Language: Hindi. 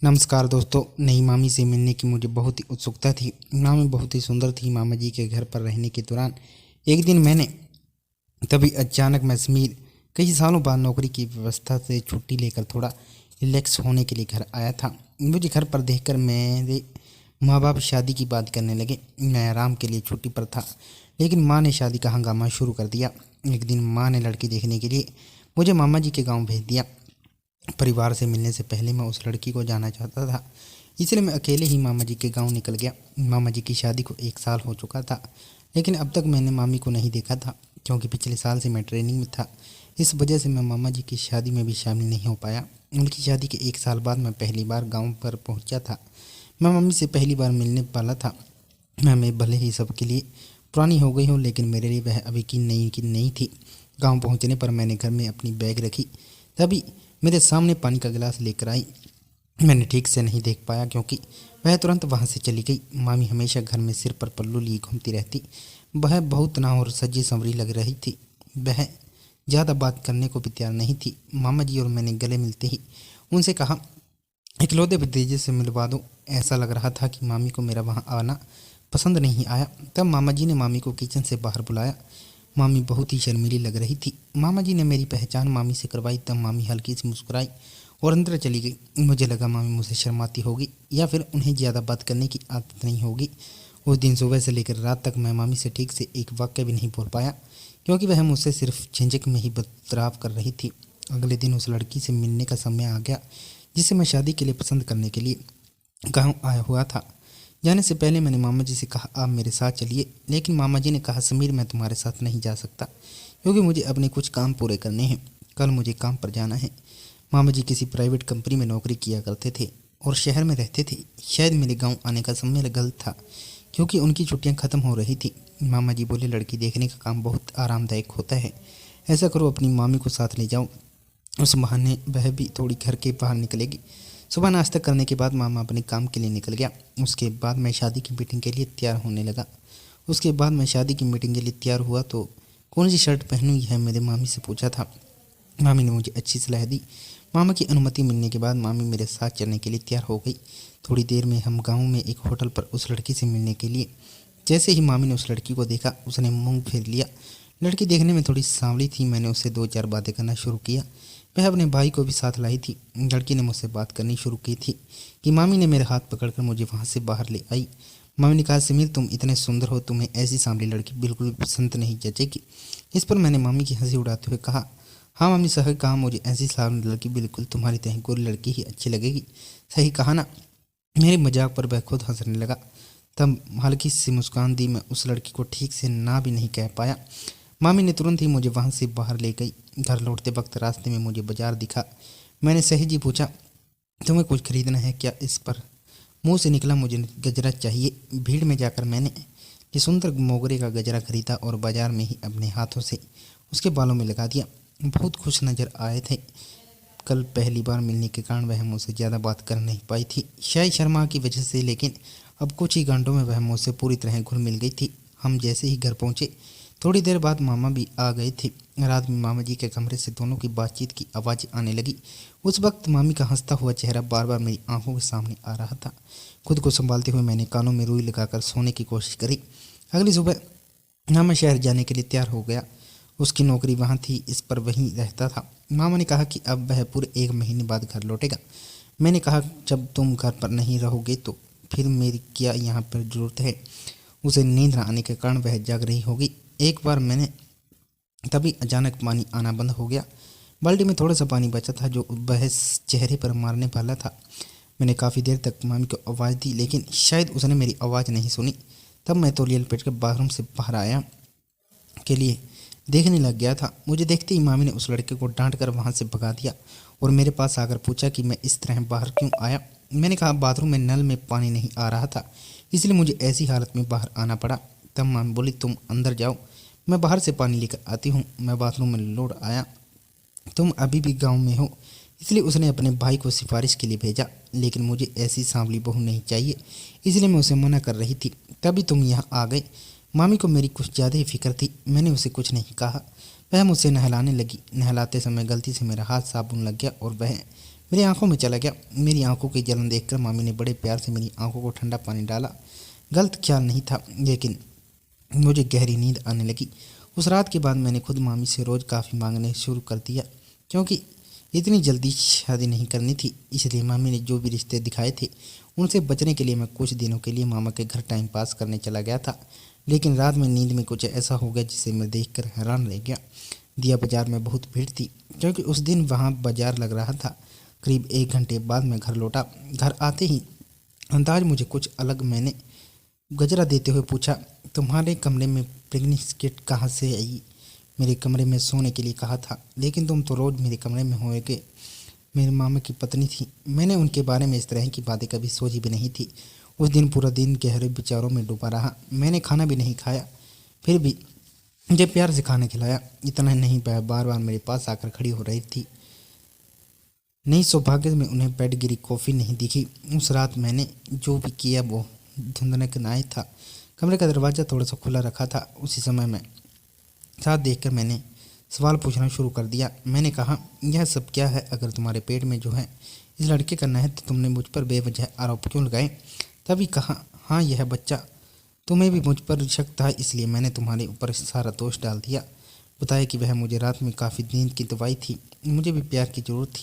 नमस्कार दोस्तों। नई मामी से मिलने की मुझे बहुत ही उत्सुकता थी। मामी बहुत ही सुंदर थी। मामा जी के घर पर रहने के दौरान एक दिन मैंने तभी अचानक कश्मीर कई सालों बाद नौकरी की व्यवस्था से छुट्टी लेकर थोड़ा रिलैक्स होने के लिए घर आया था। मुझे घर पर देखकर मेरे माँ बाप शादी की बात करने लगे। मैं आराम के लिए छुट्टी पर था, लेकिन माँ ने शादी का हंगामा शुरू कर दिया। एक दिन माँ ने लड़की देखने के लिए मुझे मामा जी के गाँव भेज दिया। परिवार से मिलने से पहले मैं उस लड़की को जाना चाहता था, इसलिए मैं अकेले ही मामा जी के गांव निकल गया। मामा जी की शादी को 1 साल हो चुका था, लेकिन अब तक मैंने मामी को नहीं देखा था, क्योंकि पिछले साल से मैं ट्रेनिंग में था। इस वजह से मैं मामा जी की शादी में भी शामिल नहीं हो पाया। उनकी शादी के 1 साल बाद मैं पहली बार गाँव पर पहुँचा था। मैं मम्मी से पहली बार मिलने वाला था। मैं भले ही सबके लिए पुरानी हो गई हूँ, लेकिन मेरे लिए वह अभी की नहीं थी। गाँव पहुँचने पर मैंने घर में अपनी बैग रखी, तभी मेरे सामने पानी का गिलास लेकर आई। मैंने ठीक से नहीं देख पाया, क्योंकि वह तुरंत वहाँ से चली गई। मामी हमेशा घर में सिर पर पल्लू लिए घूमती रहती। वह बहुत ना और सजी संवरी लग रही थी। वह ज़्यादा बात करने को भी तैयार नहीं थी। मामा जी और मैंने गले मिलते ही उनसे कहा, इकलौते भतीजे से मिलवा दो। ऐसा लग रहा था कि मामी को मेरा वहाँ आना पसंद नहीं आया। तब मामा जी ने मामी को किचन से बाहर बुलाया। मामी बहुत ही शर्मीली लग रही थी। मामा जी ने मेरी पहचान मामी से करवाई। तब मामी हल्की सी मुस्कुराई और अंदर चली गई। मुझे लगा मामी मुझसे शर्माती होगी, या फिर उन्हें ज़्यादा बात करने की आदत नहीं होगी। उस दिन सुबह से लेकर रात तक मैं मामी से ठीक से एक वाक्य भी नहीं बोल पाया, क्योंकि वह मुझसे सिर्फ झिझक में ही बर्ताव कर रही थी। अगले दिन उस लड़की से मिलने का समय आ गया, जिसे मैं शादी के लिए पसंद करने के लिए गाँव आया हुआ था। जाने से पहले मैंने मामा जी से कहा, आप मेरे साथ चलिए, लेकिन मामा जी ने कहा, समीर मैं तुम्हारे साथ नहीं जा सकता, क्योंकि मुझे अपने कुछ काम पूरे करने हैं। कल मुझे काम पर जाना है। मामा जी किसी प्राइवेट कंपनी में नौकरी किया करते थे और शहर में रहते थे। शायद मेरे गांव आने का समय गलत था, क्योंकि उनकी छुट्टियां खत्म हो रही थी। मामा जी बोले, लड़की देखने का काम बहुत आरामदायक होता है। ऐसा करो, अपनी मामी को साथ ले जाओ, उस बहाने वह भी थोड़ी घर के बाहर निकलेगी। सुबह नाश्ता करने के बाद मामा अपने काम के लिए निकल गया। उसके बाद मैं शादी की मीटिंग के लिए तैयार हुआ तो कौन सी शर्ट पहनूं, यह मेरे मामी से पूछा था। मामी ने मुझे अच्छी सलाह दी। मामा की अनुमति मिलने के बाद मामी मेरे साथ चलने के लिए तैयार हो गई। थोड़ी देर में हम गाँव में एक होटल पर उस लड़की से मिलने के लिए। जैसे ही मामी ने उस लड़की को देखा, उसने मुँह फेर लिया। लड़की देखने में थोड़ी सांवली थी। मैंने उससे 2-4 बातें करना शुरू किया। वह अपने भाई को भी साथ लाई थी। लड़की ने मुझसे बात करनी शुरू की थी कि मामी ने मेरे हाथ पकड़कर मुझे वहाँ से बाहर ले आई। मामी ने कहा, समीर तुम इतने सुंदर हो, तुम्हें ऐसी सांवली लड़की बिल्कुल भी पसंद नहीं जचेगी। इस पर मैंने मामी की हंसी उड़ाते हुए कहा, हाँ मामी, सही कहा, मुझे ऐसी सांवली लड़की बिल्कुल तुम्हारी तरह गोरी लड़की ही अच्छी लगेगी। सही कहा ना। मेरे मजाक पर वह खुद हंसने लगा। तब हल्की सी मुस्कान दी। मैं उस लड़की को ठीक से ना भी नहीं कह पाया। मामी ने तुरंत ही मुझे वहाँ से बाहर ले गई। घर लौटते वक्त रास्ते में मुझे बाजार दिखा। मैंने सही जी पूछा, तुम्हें कुछ खरीदना है क्या? इस पर मुंह से निकला, मुझे गजरा चाहिए। भीड़ में जाकर मैंने ये सुंदर मोगरे का गजरा खरीदा और बाजार में ही अपने हाथों से उसके बालों में लगा दिया। बहुत खुश नज़र आए थे। कल पहली बार मिलने के कारण वह मुझसे ज़्यादा बात कर नहीं पाई थी, शायद शर्मा की वजह से, लेकिन अब कुछ ही घंटों में वह मुझसे पूरी तरह घुल मिल गई थी। हम जैसे ही घर पहुँचे, थोड़ी देर बाद मामा भी आ गए थे। रात में मामा जी के कमरे से दोनों की बातचीत की आवाज़ आने लगी। उस वक्त मामी का हंसता हुआ चेहरा बार बार मेरी आंखों के सामने आ रहा था। खुद को संभालते हुए मैंने कानों में रुई लगाकर सोने की कोशिश करी। अगली सुबह मामा शहर जाने के लिए तैयार हो गया। उसकी नौकरी वहाँ थी, इस पर वहीं रहता था। मामा ने कहा कि अब वह पूरे 1 महीने बाद घर लौटेगा। मैंने कहा, जब तुम घर पर नहीं रहोगे तो फिर मेरी क्या यहाँ पर ज़रूरत है? उसे नींद न आने के कारण वह जाग रही होगी। एक बार मैंने तभी अचानक पानी आना बंद हो गया। बाल्टी में थोड़ा सा पानी बचा था, जो वह चेहरे पर मारने वाला था। मैंने काफ़ी देर तक मामी को आवाज़ दी, लेकिन शायद उसने मेरी आवाज़ नहीं सुनी। तब मैं तौलिया लपेट कर बाथरूम से बाहर आया के लिए देखने लग गया था। मुझे देखते ही मामी ने उस लड़के को डांट कर वहाँ से भगा दिया और मेरे पास आकर पूछा कि मैं इस तरह बाहर क्यों आया। मैंने कहा, बाथरूम में नल में पानी नहीं आ रहा था, इसलिए मुझे ऐसी हालत में बाहर आना पड़ा। तब मामी बोली, तुम अंदर जाओ, मैं बाहर से पानी लेकर आती हूँ। मैं बाथरूम में लौट आया। तुम अभी भी गाँव में हो, इसलिए उसने अपने भाई को सिफारिश के लिए भेजा, लेकिन मुझे ऐसी सांवली बहू नहीं चाहिए, इसलिए मैं उसे मना कर रही थी। तभी तुम यहाँ आ गए। मामी को मेरी कुछ ज़्यादा ही फिक्र थी। मैंने उसे कुछ नहीं कहा। वह मुझसे नहलाने लगी। नहलाते समय गलती से मेरा हाथ साबुन लग गया और वह मेरी आंखों में चला गया। मेरी आंखों की जलन देखकर मामी ने बड़े प्यार से मेरी आंखों को ठंडा पानी डाला। गलत ख्याल नहीं था, लेकिन मुझे गहरी नींद आने लगी। उस रात के बाद मैंने खुद मामी से रोज़ काफ़ी मांगने शुरू कर दिया, क्योंकि इतनी जल्दी शादी नहीं करनी थी। इसलिए मामी ने जो भी रिश्ते दिखाए थे उनसे बचने के लिए मैं कुछ दिनों के लिए मामा के घर टाइम पास करने चला गया था। लेकिन रात में नींद में कुछ ऐसा हो गया जिसे मैं देखकर हैरान रह गया। दिया बाजार में बहुत भीड़ थी, क्योंकि उस दिन वहाँ बाजार लग रहा था। करीब 1 घंटे बाद मैं घर लौटा। घर आते ही अंदाज मुझे कुछ अलग। मैंने गजरा देते हुए पूछा, तुम्हारे कमरे में प्रेगनेंसी किट कहाँ से आई? मेरे कमरे में सोने के लिए कहा था, लेकिन तुम तो रोज़ मेरे कमरे में होगे। मेरे मामा की पत्नी थी। मैंने उनके बारे में इस तरह की बातें कभी सोची भी नहीं थी। उस दिन पूरा दिन गहरे विचारों में डूबा रहा। मैंने खाना भी नहीं खाया, फिर भी मुझे प्यार से खाना खिलाया। इतना नहीं, बार बार मेरे पास आकर खड़ी हो रही थी। नहीं, सौभाग्य में उन्हें पेडगिरी कॉफ़ी नहीं दिखी। उस रात मैंने जो भी किया वो धुंधलनाए था। कमरे का दरवाज़ा थोड़ा सा खुला रखा था। उसी समय में साथ देखकर मैंने सवाल पूछना शुरू कर दिया। मैंने कहा, यह सब क्या है? अगर तुम्हारे पेट में जो है इस लड़के का न है तो तुमने मुझ पर बेवजह आरोप क्यों लगाए? तभी कहा, हाँ, यह बच्चा। तुम्हें भी मुझ पर शक था, इसलिए मैंने तुम्हारे ऊपर सारा दोष डाल दिया। बताया कि वह मुझे रात में काफ़ी नींद की दवाई थी। मुझे भी प्यार की ज़रूरत थी।